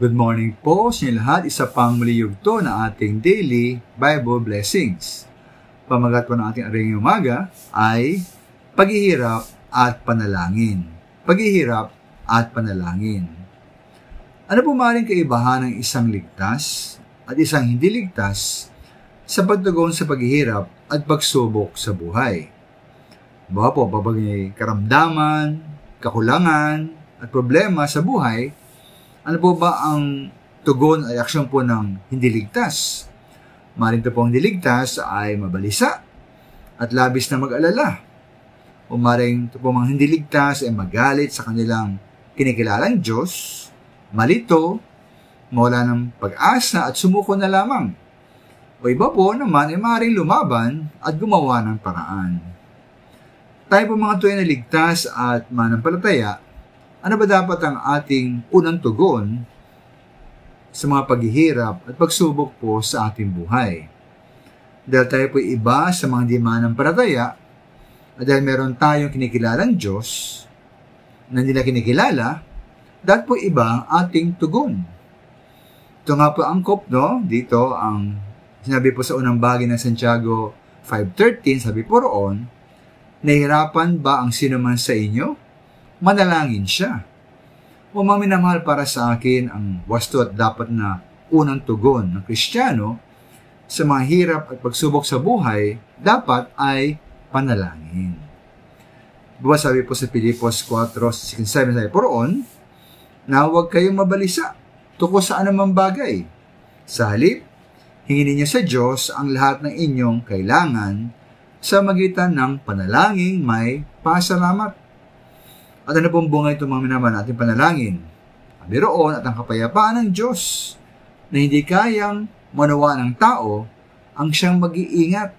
Good morning po sa inyo lahat. Isa pang muli yugto na ating daily Bible blessings. Pamagat po ng ating aring umaga ay paghihirap at panalangin. Paghihirap at panalangin. Ano po maaaring kaibahan ng isang ligtas at isang hindi ligtas sa pagtugon sa paghihirap at pagsubok sa buhay? Bawa po, kapag may karamdaman, kakulangan at problema sa buhay, ano po ba ang tugon ay aksyon po ng hindi ligtas? Maaaring ito po ang hindi ligtas ay mabalisa at labis na mag-alala. O maaaring ito po mga hindi ligtas ay magalit sa kanilang kinikilalang Diyos, malito, mawala ng pag-asa at sumuko na lamang. O iba po naman ay maaaring lumaban at gumawa ng paraan. Tayo po mga tuwing na ligtas at manampalataya, ano ba dapat ang ating unang tugon sa mga paghihirap at pagsubok po sa ating buhay? Dahil tayo po iba sa mga di manampalataya at dahil meron tayong kinikilalang Diyos na hindi na kinikilala, dapat po iba ating tugon. Ito nga po ang angkop, no? Dito ang sinabi po sa unang bahagi ng Santiago 5:13, sabi po roon, nahihirapan ba ang sino man sa inyo? Manalangin siya. O mga minamahal, para sa akin, ang wasto at dapat na unang tugon ng Kristiyano sa mga hirap at pagsubok sa buhay, dapat ay panalangin. Diba sabi po sa Filipos 4:6-7, sabi po roon, na huwag kayong mabalisa tungkol sa anumang bagay. Sa halip, hingin ninyo sa Diyos ang lahat ng inyong kailangan sa magitan ng panalangin may pasalamat. At ano pong bunga itong mga minamahal natin panalangin? Biroon at ang kapayapaan ng Diyos na hindi kayang manawa ng tao ang siyang mag-iingat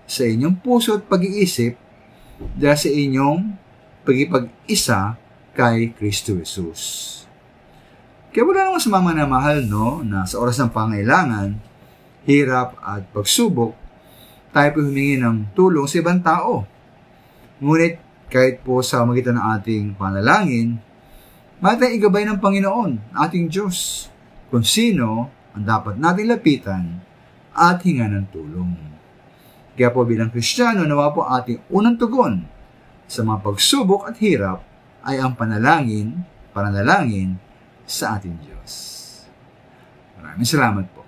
sa inyong puso at pag-iisip dahil sa inyong pag-ipag-isa kay Kristo Jesus. Kaya wala naman sa mga minamahal, no, na sa oras ng pangailangan, hirap at pagsubok, tayo po humingi ng tulong sa ibang tao. Ngunit kahit po sa magitan ng ating panalangin, matay igabay ng Panginoon, ating Diyos, kung sino ang dapat nating lapitan at hinga ng tulong. Kaya po bilang Kristiyano, nawa po ating unang tugon sa mga pagsubok at hirap ay ang panalangin sa ating Diyos. Maraming salamat po.